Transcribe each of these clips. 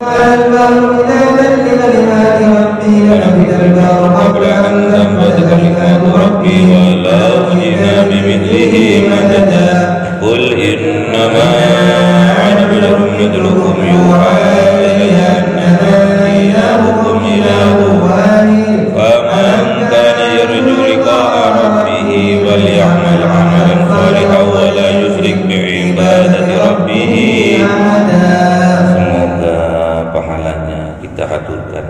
البحر كتابا لكلمات ربي لنفد البحر قبل أن تنفد كلمات ربي ولو جئنا بمثله مددا قل إنما أنا بشر مثلكم يوحى إلي أنما إلهكم إله واحد فمن كان يرجو لقاء ربه فليعمل عملا صالحا ولا يشرك بعبادة ربه أحدا. Semoga pahalanya kita aturkan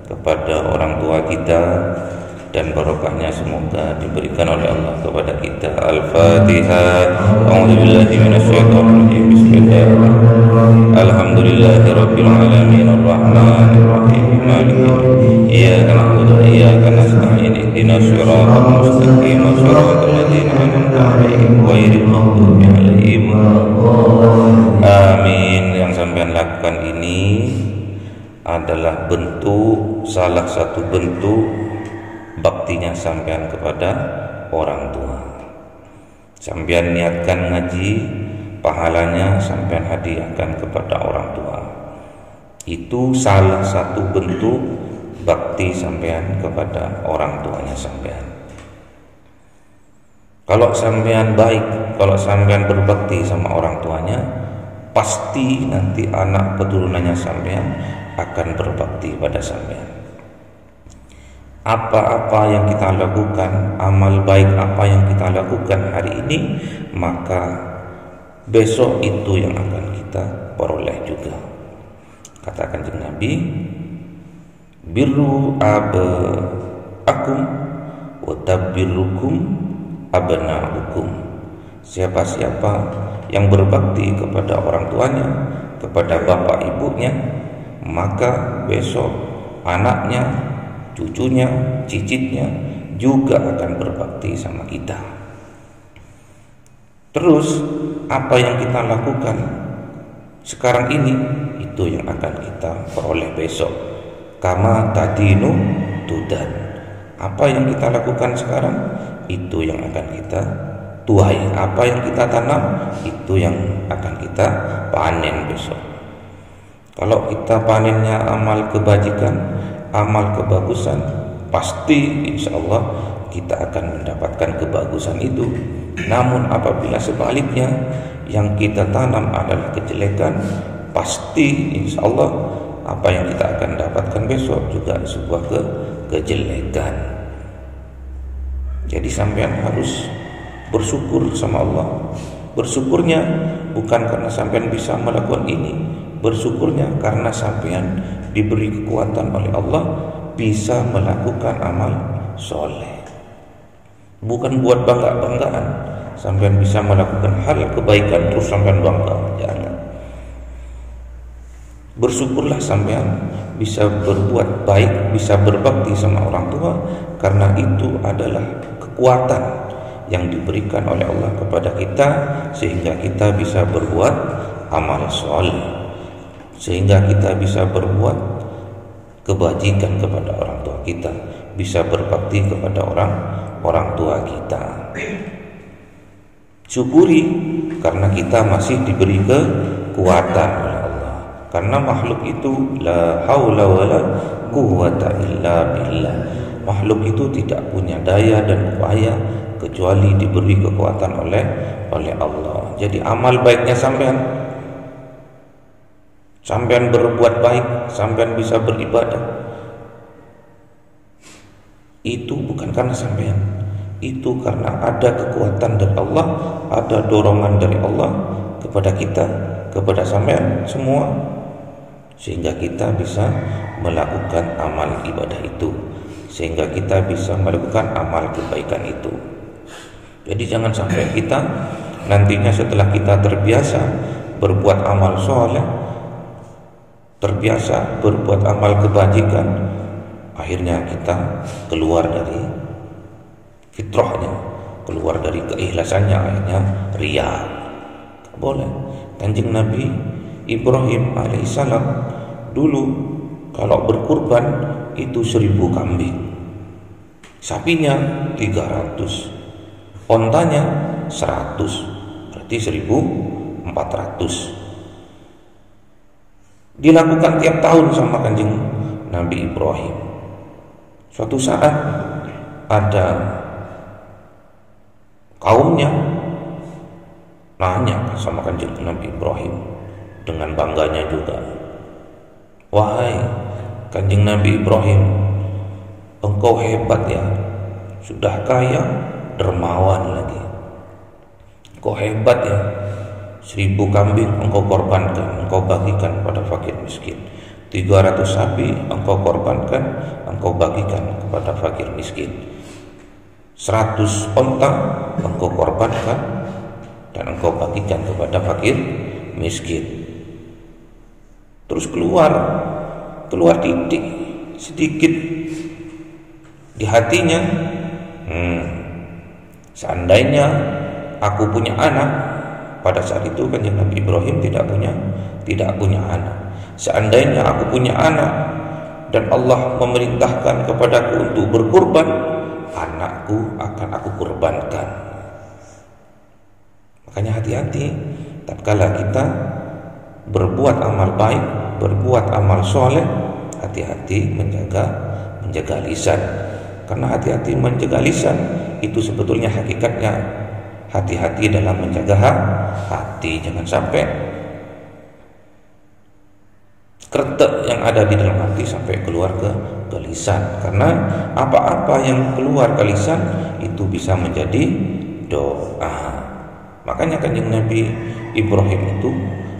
kepada orang tua kita dan barokahnya semoga diberikan oleh Allah kepada kita. Al-Fatihah. A'udzubillahi minasyaitonir rajim. Bismillahirrahmanirrahim. Alhamdulillahirabbil alamin arrahmanir rahim maliki yaumiddin. Iyyaka na'budu wa iyyaka nasta'in. Ihdinas siratal mustaqim. Shiratal ladzina an'amta 'alaihim ghairil maghdubi 'alaihim waladdallin. Amin. Yang sampean lakukan ini adalah salah satu bentuk baktinya sampean kepada orang tua. Sampean niatkan ngaji, pahalanya sampean hadiahkan kepada orang tua. Itu salah satu bentuk bakti sampean kepada orang tuanya sampean. Kalau sampean baik, kalau sampean berbakti sama orang tuanya, pasti nanti anak keturunannya sampean akan berbakti pada sampean. Apa-apa yang kita lakukan, amal baik apa yang kita lakukan hari ini, maka besok itu yang akan kita peroleh juga. Kata Kanjeng Nabi, birru abaakum wa tabirrukum abna'ukum. Siapa-siapa yang berbakti kepada orang tuanya, kepada bapak ibunya, maka besok anaknya, cucunya, cicitnya juga akan berbakti sama kita. Terus apa yang kita lakukan sekarang ini, itu yang akan kita peroleh besok. Kama tadinu tudan. Apa yang kita lakukan sekarang, itu yang akan kita tuai. Apa yang kita tanam, itu yang akan kita panen besok. Kalau kita panennya amal kebajikan, amal kebagusan, pasti insya Allah kita akan mendapatkan kebagusan itu. Namun apabila sebaliknya yang kita tanam adalah kejelekan, pasti insya Allah apa yang kita akan dapatkan besok juga sebuah kejelekan. Jadi sampean harus bersyukur sama Allah. Bersyukurnya bukan karena sampean bisa melakukan ini, bersyukurnya karena sampean diberi kekuatan oleh Allah bisa melakukan amal soleh. Bukan buat bangga-banggaan sampean bisa melakukan hal kebaikan terus sampean bangga, jangan. Bersyukurlah sampean bisa berbuat baik, bisa berbakti sama orang tua, karena itu adalah kekuatan yang diberikan oleh Allah kepada kita sehingga kita bisa berbuat amal soleh, sehingga kita bisa berbuat kebajikan kepada orang tua kita, bisa berbakti kepada orang tua kita. Syukuri karena kita masih diberi kekuatan oleh Allah. Karena makhluk itu la haula wala quwwata illa billah. Makhluk itu tidak punya daya dan upaya kecuali diberi kekuatan oleh Allah. Jadi amal baiknya sampean berbuat baik, sampean bisa beribadah, itu bukan karena sampean, itu karena ada kekuatan dari Allah, ada dorongan dari Allah kepada kita, kepada sampean semua, sehingga kita bisa melakukan amal ibadah itu, sehingga kita bisa melakukan amal kebaikan itu. Jadi jangan sampai kita nantinya setelah kita terbiasa berbuat amal soleh, terbiasa berbuat amal kebajikan, akhirnya kita keluar dari fitrahnya, keluar dari keikhlasannya, akhirnya riya. Tak boleh. Kanjeng Nabi Ibrahim alaihissalam dulu kalau berkurban itu 1000 kambing, sapinya 300, ontanya 100, berarti 1400. dilakukan tiap tahun sama Kanjeng Nabi Ibrahim. Suatu saat ada kaumnya nanya sama Kanjeng Nabi Ibrahim dengan bangganya juga, "Wahai Kanjeng Nabi Ibrahim, engkau hebat ya, sudah kaya, dermawan lagi. Engkau hebat ya, 1000 kambing engkau korbankan, engkau bagikan pada fakir miskin. 300 sapi engkau korbankan, engkau bagikan kepada fakir miskin. 100 onta engkau korbankan dan engkau bagikan kepada fakir miskin." Terus keluar titik sedikit di hatinya, seandainya aku punya anak. Pada saat itu Kanjeng Nabi Ibrahim tidak punya anak. Seandainya aku punya anak dan Allah memerintahkan kepadaku untuk berkurban, anakku akan aku kurbankan. Makanya hati-hati tatkala kita berbuat amal baik, berbuat amal soleh, hati-hati menjaga lisan. Karena hati-hati menjaga lisan itu sebetulnya hakikatnya hati-hati dalam menjaga hati. Jangan sampai kretek yang ada di dalam hati sampai keluar ke lisan. Karena apa-apa yang keluar ke lisan itu bisa menjadi doa. Makanya Kanjeng Nabi Ibrahim itu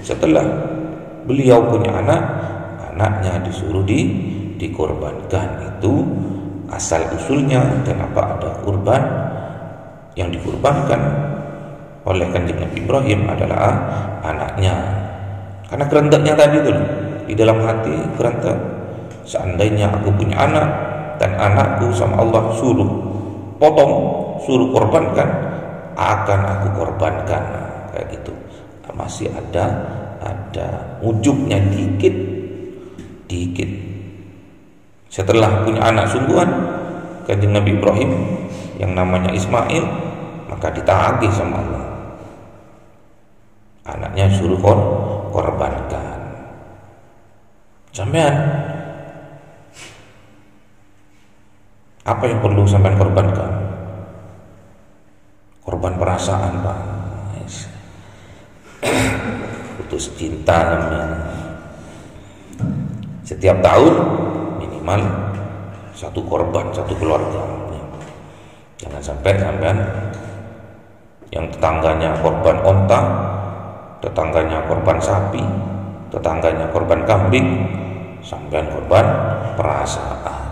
setelah beliau punya anaknya disuruh dikorbankan. Itu asal usulnya kenapa ada kurban. Yang dikurbankan oleh Kanjeng Nabi Ibrahim adalah anaknya. Karena kerentaknya tadi itu di dalam hati kerentak. Seandainya aku punya anak dan anakku sama Allah suruh potong, suruh korbankan, akan aku korbankan. Kayak gitu. Masih ada ujungnya dikit. Setelah punya anak sungguhan Kanjeng Nabi Ibrahim yang namanya Ismail, maka ditagih sama Allah, anaknya suruh korbankan. Sampean apa yang perlu sampean korbankan? Korban perasaan, Pak. Putus cinta namanya. Setiap tahun minimal satu korban, satu keluarga. Jangan sampai sampean yang tetangganya korban onta, tetangganya korban sapi, tetangganya korban kambing, sampean korban perasaan.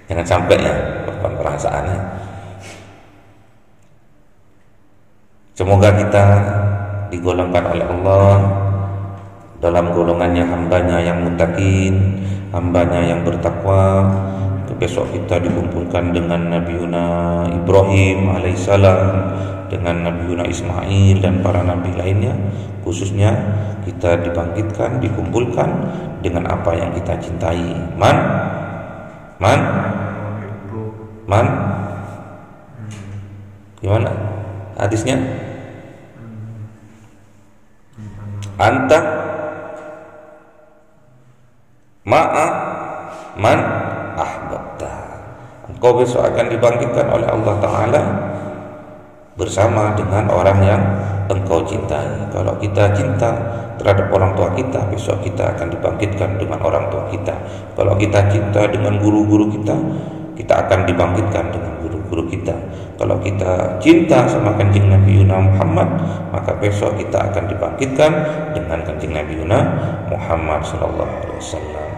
Jangan sampai ya korban perasaannya. Semoga kita digolongkan oleh Allah dalam golongannya hambanya yang muttaqin, hambanya yang bertakwa. Besok kita dikumpulkan dengan Nabiuna Ibrahim alaihissalam, dengan Nabiuna Ismail dan para nabi lainnya. Khususnya kita dibangkitkan, dikumpulkan dengan apa yang kita cintai. Man gimana hadisnya? Anta ma'a man ahbabta. Engkau besok akan dibangkitkan oleh Allah Ta'ala bersama dengan orang yang engkau cintai. Kalau kita cinta terhadap orang tua kita, besok kita akan dibangkitkan dengan orang tua kita. Kalau kita cinta dengan guru-guru kita, kita akan dibangkitkan dengan guru-guru kita. Kalau kita cinta sama Kanjeng Nabi Muhammad, maka besok kita akan dibangkitkan dengan Kanjeng Nabi Muhammad sallallahu alaihi wasallam.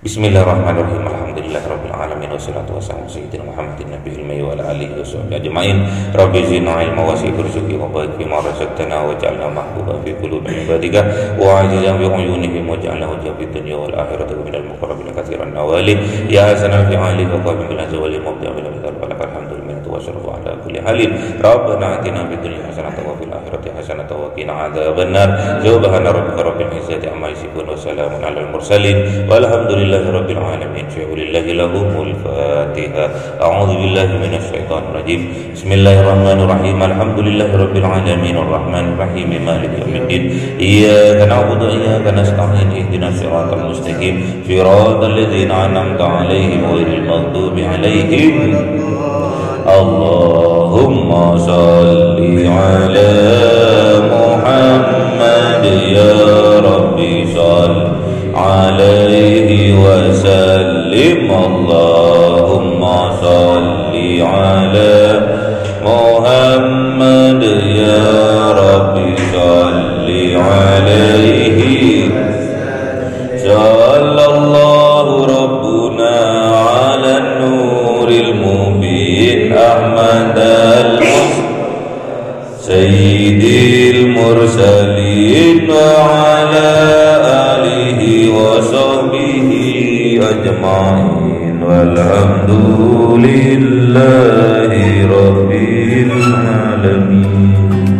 Bismillahirrahmanirrahim. Alhamdulillahirabbil alamin wassalatu wassalamu ala sayyidina Muhammadin nabiyil ummi wa ala alihi washabbihi ajmain. Rabbi zidna ilma wa sihir rizqi wa barik bima razaqtana wa ja'alna mahbuba fi qulubi ibadika wa ajizan bi uyunihim wa ja'alna hujjatan fid dunya wal akhirati minal muqarrabin katsiran nawali ya hasanal fi ali wa qabil bil azwali mubdi'a bil alhamdulillah wa wasrif ala kulli halin. Rabbana atina fid dunya hasanatan wa fil akhirati hasanatan wa qina adzabannar. Subhana rabbika rabbil izzati amma yasifun wa salamun alal mursalin walhamdulillahi rabbil alamin. Lillahi lahumul Fatihah. A'udzu billahi minasy syaithanir rajim. Bismillahirrahmanirrahim. Alhamdulillahi rabbil alamin arrahmanir rahim maliki yaumiddin. Iyyaka na'budu wa iyyaka nasta'in ihdinas siratal mustaqim siratal ladzina an'amta 'alaihim ghairil maghdubi 'alaihim. Allahumma shalli 'ala Muhammad ya rabbi shalli 'alaihi wa sallim. Allahumma shalli 'ala Muhammad ya rabbi shalli 'alaihi. Sallallahu rabbuna 'ala nuril mubin Ahmad sayyidil mursalin wa 'ala alihi wa sahbihi ajma'in walhamdulillahi rabbil alamin.